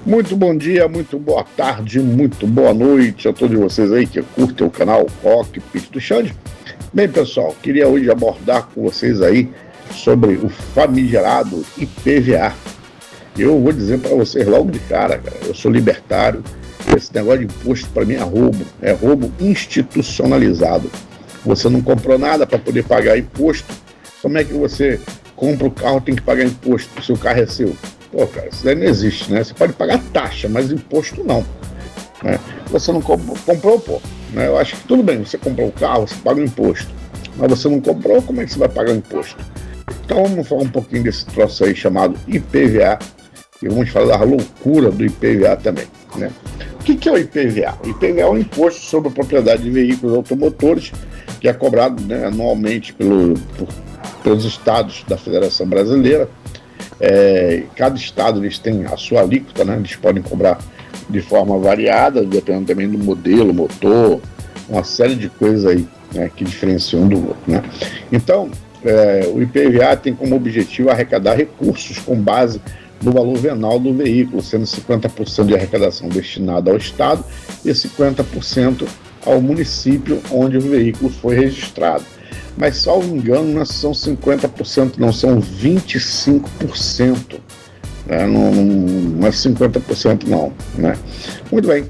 Muito bom dia, muito boa tarde, muito boa noite a todos vocês aí que curtem o canal Cockpit do Xande. Bem, pessoal, queria hoje abordar com vocês aí sobre o famigerado IPVA. Eu vou dizer para vocês logo de cara, eu sou libertário, esse negócio de imposto para mim é roubo institucionalizado. Você não comprou nada para poder pagar imposto, como é que você compra o carro e tem que pagar imposto se o carro é seu? Pô, cara, isso daí não existe, né? Você pode pagar taxa, mas imposto não, né? Você não comprou, pô, né? Eu acho que tudo bem, você comprou o carro, você paga o imposto, mas você não comprou, como é que você vai pagar o imposto? Então vamos falar um pouquinho desse troço aí chamado IPVA e vamos falar da loucura do IPVA também, né? O que é o IPVA? O IPVA é um imposto sobre a propriedade de veículos automotores que é cobrado, né, anualmente pelos estados da Federação Brasileira. Cada estado eles têm a sua alíquota, né? Eles podem cobrar de forma variada, dependendo também do modelo, motor, uma série de coisas aí, né, que diferenciam um do outro, né? Então, o IPVA tem como objetivo arrecadar recursos com base no valor venal do veículo, sendo 50% de arrecadação destinada ao estado e 50% ao município onde o veículo foi registrado. Mas, salvo engano, não são 50%, não, são 25%. Né? Não é 50%, não. Né? Muito bem.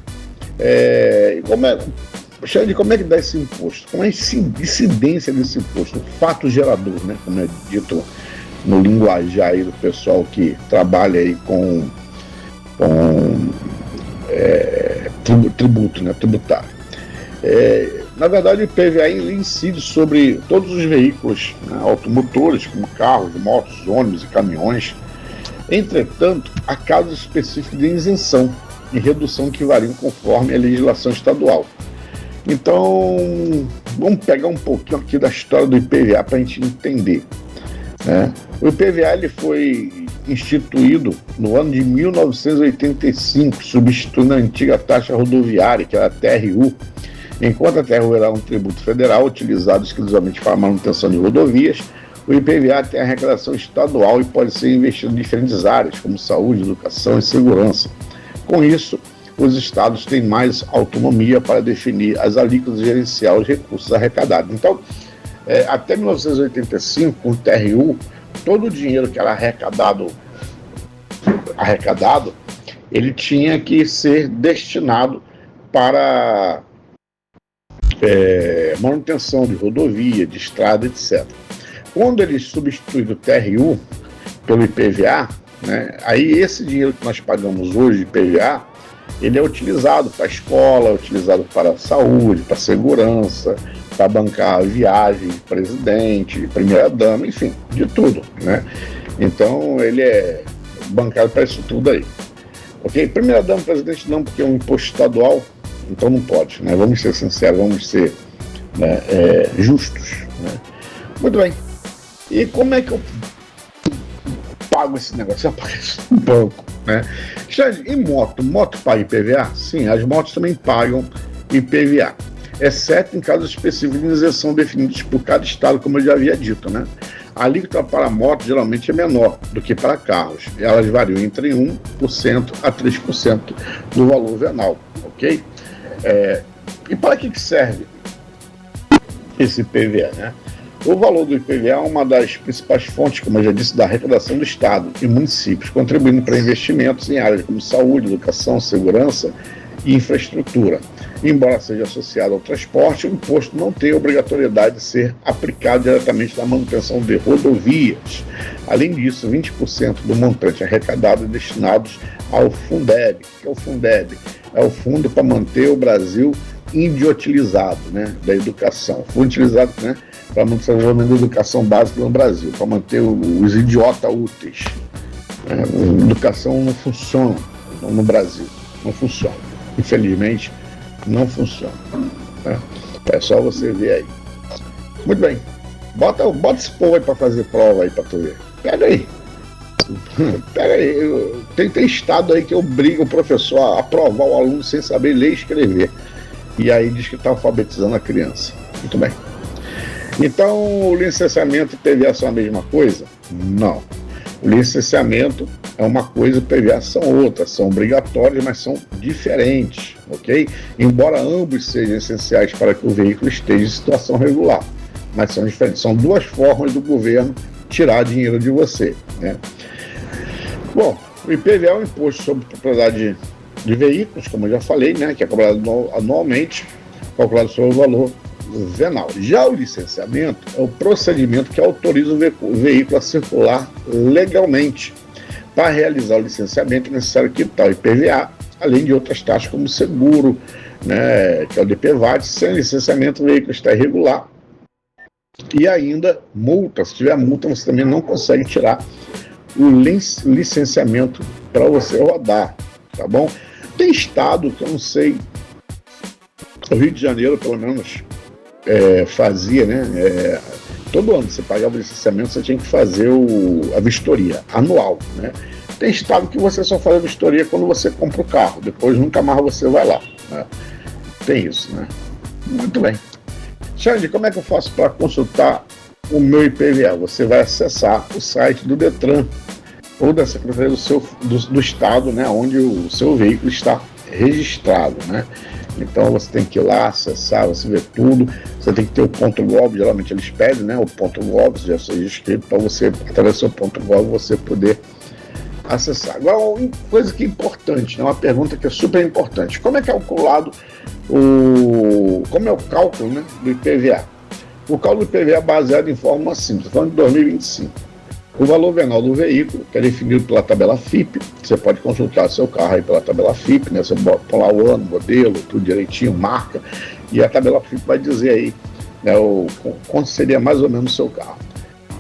Como é que dá esse imposto? Como é a incidência desse imposto? O fato gerador, né? Como é dito no linguajar aí do pessoal que trabalha aí com tributo, né? Tributário. Na verdade, o IPVA incide sobre todos os veículos, né, automotores, como carros, motos, ônibus e caminhões. Entretanto, há casos específicos de isenção e redução que variam conforme a legislação estadual. Então, vamos pegar um pouquinho aqui da história do IPVA para a gente entender, né? O IPVA ele foi instituído no ano de 1985, substituindo a antiga taxa rodoviária, que era a TRU. Enquanto a TRU era um tributo federal utilizado exclusivamente para a manutenção de rodovias, o IPVA tem arrecadação estadual e pode ser investido em diferentes áreas, como saúde, educação e segurança. Com isso, os estados têm mais autonomia para definir as alíquotas e gerenciar os recursos arrecadados. Então, até 1985, com o TRU, todo o dinheiro que era arrecadado, ele tinha que ser destinado para manutenção de rodovia, de estrada, etc. Quando eles substituíram o TRU pelo IPVA, né, aí esse dinheiro que nós pagamos hoje de IPVA, ele é utilizado para a escola, é utilizado para a saúde, para a segurança, para bancar a viagem de presidente, de primeira-dama, enfim, de tudo, né? Então, ele é bancado para isso tudo aí. Ok? Primeira-dama, presidente não, porque é um imposto estadual, então não pode, né? Vamos ser sinceros, vamos ser, né, justos, né? Muito bem. E como é que eu pago esse negócio? Eu pago isso no banco, né? E moto paga IPVA? Sim, as motos também pagam IPVA, exceto em casos específicos de isenção definidos por cada estado, como eu já havia dito, né? A alíquota para moto geralmente é menor do que para carros. Elas variam entre 1% a 3% do valor venal, ok? E para que serve esse IPVA, né? O valor do IPVA é uma das principais fontes, como eu já disse, da arrecadação do Estado e municípios, contribuindo para investimentos em áreas como saúde, educação, segurança e infraestrutura. Embora seja associado ao transporte, o imposto não tem obrigatoriedade de ser aplicado diretamente na manutenção de rodovias. Além disso, 20% do montante arrecadado é destinado ao Fundeb. O que é o Fundeb? É o Fundo para manter o Brasil idiotilizado, né, da educação. Foi utilizado, né, para manter o desenvolvimento da educação básica no Brasil, para manter os idiotas úteis. A educação não funciona no Brasil, não funciona. Infelizmente, não funciona, né? É só você ver aí. Muito bem. Bota esse povo aí para fazer prova aí para tu ver. Pega aí. Tem estado aí que obriga o professor a aprovar o aluno sem saber ler e escrever. E aí diz que está alfabetizando a criança. Muito bem. Então, o licenciamento e IPVA são a mesma coisa? Não. O licenciamento é uma coisa, o PVA são outras, são obrigatórias, mas são diferentes, ok? Embora ambos sejam essenciais para que o veículo esteja em situação regular, mas são diferentes. São duas formas do governo tirar dinheiro de você, né? Bom, o IPVA é um imposto sobre propriedade de veículos, como eu já falei, né, que é cobrado anualmente, calculado sobre o valor venal. Já o licenciamento é o procedimento que autoriza o veículo a circular legalmente. Para realizar o licenciamento é necessário quitar o IPVA, além de outras taxas como seguro, né, que é o DPVAT. Sem licenciamento o veículo está irregular. E ainda multa, se tiver multa você também não consegue tirar o licenciamento para você rodar, tá bom? Tem estado que eu não sei, o Rio de Janeiro pelo menos fazia, né? Todo ano você pagava o licenciamento, você tinha que fazer a vistoria anual, né? Tem estado que você só faz a vistoria quando você compra o carro, depois nunca mais você vai lá, né? Tem isso, né? Muito bem. Xande, como é que eu faço para consultar o meu IPVA? Você vai acessar o site do Detran ou da Secretaria do Estado, né, onde o seu veículo está registrado, né? Então você tem que ir lá, acessar, você vê tudo, você tem que ter o .gov, geralmente eles pedem, né, o .gov, já seja inscrito, para você, através do seu .gov, você poder acessar. Agora, uma coisa que é importante, né, uma pergunta que é super importante, como é calculado como é o cálculo, né, do IPVA? O cálculo do IPVA é baseado em fórmula simples, falando de 2025. O valor venal do veículo, que é definido pela tabela FIPE, você pode consultar seu carro aí pela tabela FIPE, né? Você põe lá o ano, modelo, tudo direitinho, marca, e a tabela FIPE vai dizer aí, né, quanto seria mais ou menos o seu carro.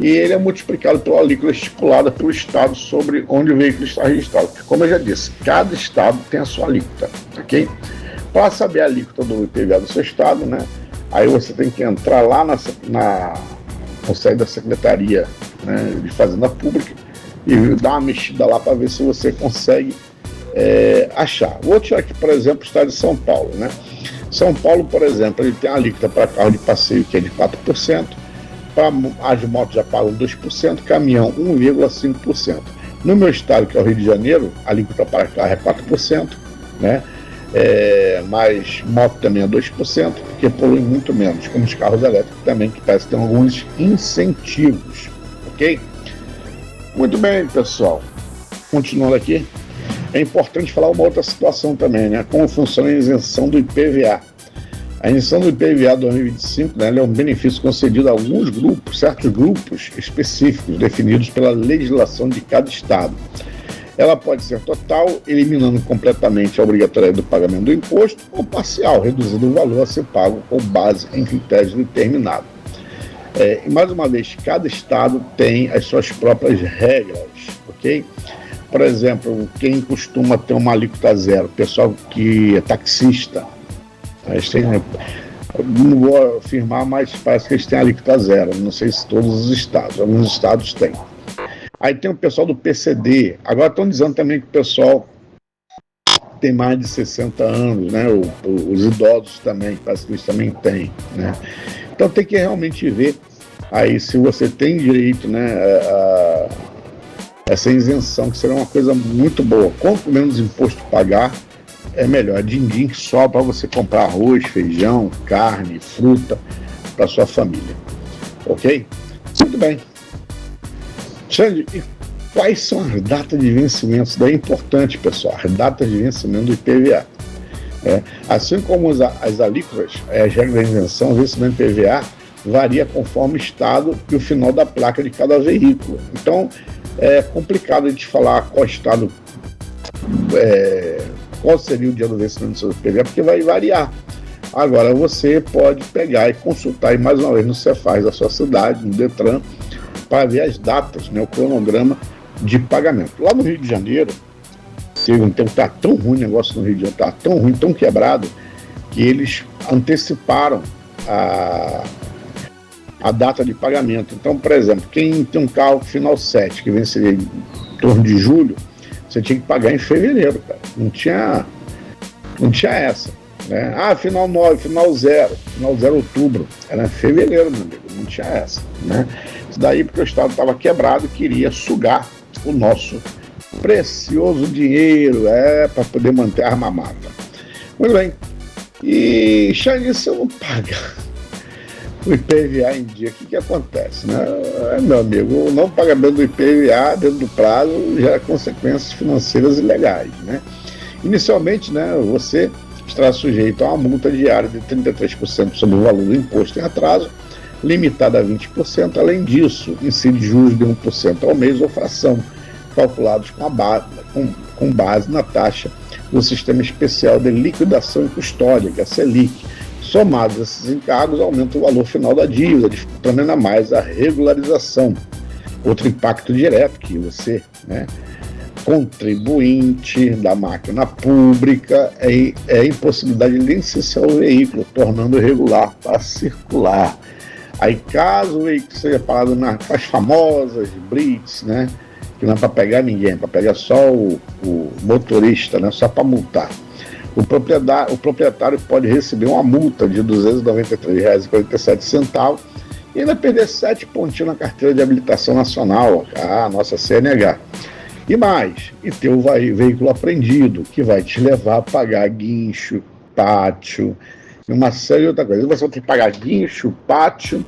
E ele é multiplicado pela alíquota estipulada pelo estado sobre onde o veículo está registrado. Como eu já disse, cada estado tem a sua alíquota, ok? Para saber a alíquota do IPVA do seu estado, né, aí você tem que entrar lá no site da Secretaria, né, de Fazenda Pública e dar uma mexida lá para ver se você consegue achar. Vou tirar aqui, por exemplo, o estado de São Paulo, né? São Paulo, por exemplo, ele tem a alíquota para carro de passeio que é de 4%, para as motos já pagam 2%, caminhão 1,5%. No meu estado, que é o Rio de Janeiro, a alíquota para carro é 4%, né? Mas moto também é 2%, porque polui muito menos, como os carros elétricos também, que parece que tem alguns incentivos, ok? Muito bem, pessoal. Continuando aqui, é importante falar uma outra situação também, né? Como funciona a isenção do IPVA. A isenção do IPVA 2025, né, é um benefício concedido a alguns grupos, certos grupos específicos, definidos pela legislação de cada estado. Ela pode ser total, eliminando completamente a obrigatoriedade do pagamento do imposto, ou parcial, reduzindo o valor a ser pago com base em critérios determinados. E mais uma vez, cada estado tem as suas próprias regras, ok? Por exemplo, quem costuma ter uma alíquota zero, o pessoal que é taxista, eles têm, não vou afirmar, mas parece que eles têm alíquota zero, não sei se todos os estados, alguns estados têm. Aí tem o pessoal do PCD, agora estão dizendo também que o pessoal tem mais de 60 anos, né? Os idosos também, parece que eles também têm, né? Então tem que realmente ver aí se você tem direito, né, a essa isenção, que será uma coisa muito boa. Quanto menos imposto pagar, é melhor. Din-din só para você comprar arroz, feijão, carne, fruta para sua família. Ok? Muito bem. Xande, e quais são as datas de vencimento? Isso daí é importante, pessoal. As datas de vencimento do IPVA. Assim como as alíquotas, as regras da isenção, o vencimento do IPVA varia conforme o estado e o final da placa de cada veículo. Então, é complicado a gente falar qual estado, qual seria o dia do vencimento do seu IPVA, porque vai variar. Agora, você pode pegar e consultar aí, mais uma vez no Cefaz da sua cidade, no Detran, para ver as datas, né, o cronograma de pagamento. Lá no Rio de Janeiro, teve um tempo que estava tão ruim o negócio no Rio de Janeiro, estava tão ruim, tão quebrado, que eles anteciparam a data de pagamento. Então, por exemplo, quem tem um carro final 7, que venceria em torno de julho, você tinha que pagar em fevereiro, cara. Não tinha essa, né? Final 9, final 0 outubro. Era em fevereiro, meu amigo, não tinha essa, né? Isso daí porque o estado estava quebrado e queria sugar o nosso precioso dinheiro, para poder manter a arma mata. Muito bem. E, Xande, se eu não pagar o IPVA em dia, o que acontece, né? Meu amigo, o não pagamento do IPVA dentro do prazo gera consequências financeiras ilegais, né? Inicialmente, né, você estará sujeito a uma multa diária de 33% sobre o valor do imposto em atraso, limitada a 20%. Além disso, incide juros de 1% ao mês ou fração, calculados com base na taxa do Sistema Especial de Liquidação e Custódia, que é a Selic. Somados esses encargos, aumenta o valor final da dívida, dificultando ainda mais a regularização. Outro impacto direto que você, né, contribuinte da máquina pública, é a impossibilidade de licenciar o veículo, tornando irregular para circular. Aí, caso o veículo seja parado nas famosas blitz, né, que não é para pegar ninguém, é para pegar só o motorista, né, só para multar. O proprietário pode receber uma multa de R$ 293,47 e ainda perder 7 pontinhos na carteira de habilitação nacional, a nossa CNH. E mais, e ter o veículo apreendido, que vai te levar a pagar guincho, pátio, e uma série de outras coisas. Você vai ter que pagar guincho, pátio,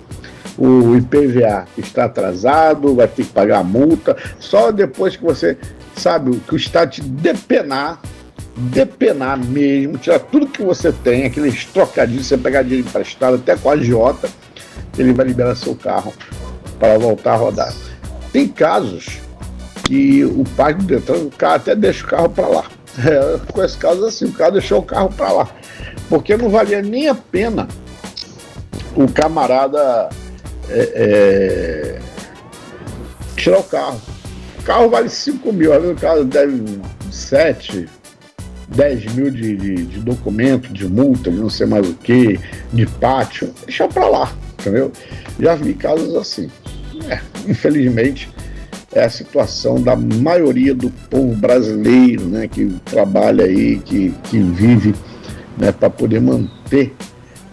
o IPVA que está atrasado, vai ter que pagar a multa, só depois que você sabe que o Estado te depenar mesmo, tirar tudo que você tem, aqueles trocadilhos, você pegar dinheiro emprestado até com a agiota, ele vai liberar seu carro para voltar a rodar. Tem casos que o pai do Detran, o cara até deixa o carro para lá. Com esse caso assim, o cara deixou o carro para lá, porque não valia nem a pena o camarada tirar o carro. O carro vale 5 mil, às vezes o carro deve 7, 10 mil de documento, de multa, de não sei mais o que, de pátio, deixa pra lá, entendeu? Já vi casos assim. Infelizmente, é a situação da maioria do povo brasileiro, né, que trabalha aí, que vive, né, para poder manter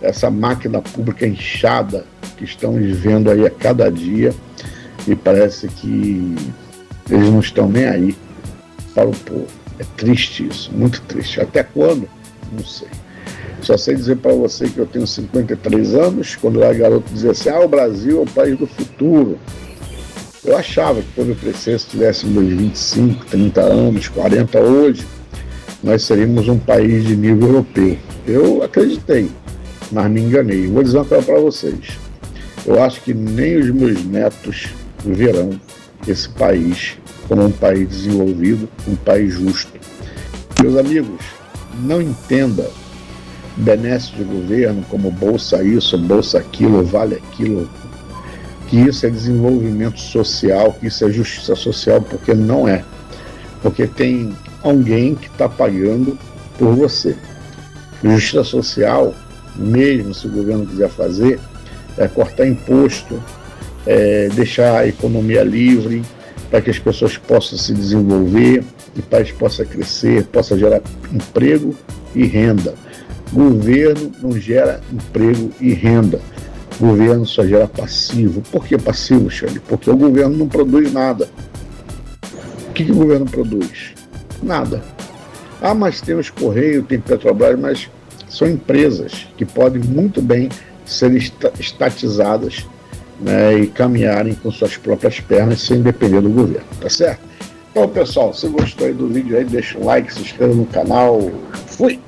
essa máquina pública inchada que estamos vendo aí a cada dia, e parece que eles não estão nem aí para o povo. É triste isso, muito triste. Até quando? Não sei. Só sei dizer para você que eu tenho 53 anos. Quando eu era garoto, dizia assim: o Brasil é o país do futuro. Eu achava que quando eu crescesse, tivéssemos 25, 30 anos, 40 hoje, nós seríamos um país de nível europeu. Eu acreditei, mas me enganei. Vou dizer uma coisa para vocês. Eu acho que nem os meus netos verão esse país como um país desenvolvido, um país justo. Meus amigos, não entenda benesses de governo como bolsa isso, bolsa aquilo, vale aquilo, que isso é desenvolvimento social, que isso é justiça social, porque não é. Porque tem alguém que está pagando por você. Justiça social, mesmo se o governo quiser fazer, é cortar imposto, deixar a economia livre, para que as pessoas possam se desenvolver, o país possa crescer, possa gerar emprego e renda. Governo não gera emprego e renda. Governo só gera passivo. Por que passivo, Xande? Porque o governo não produz nada. O que o governo produz? Nada. Mas tem os Correios, tem Petrobras, mas são empresas que podem muito bem ser estatizadas, né, e caminharem com suas próprias pernas sem depender do governo, tá certo? Então, pessoal, se gostou aí do vídeo aí, deixa um like, se inscreva no canal. Fui!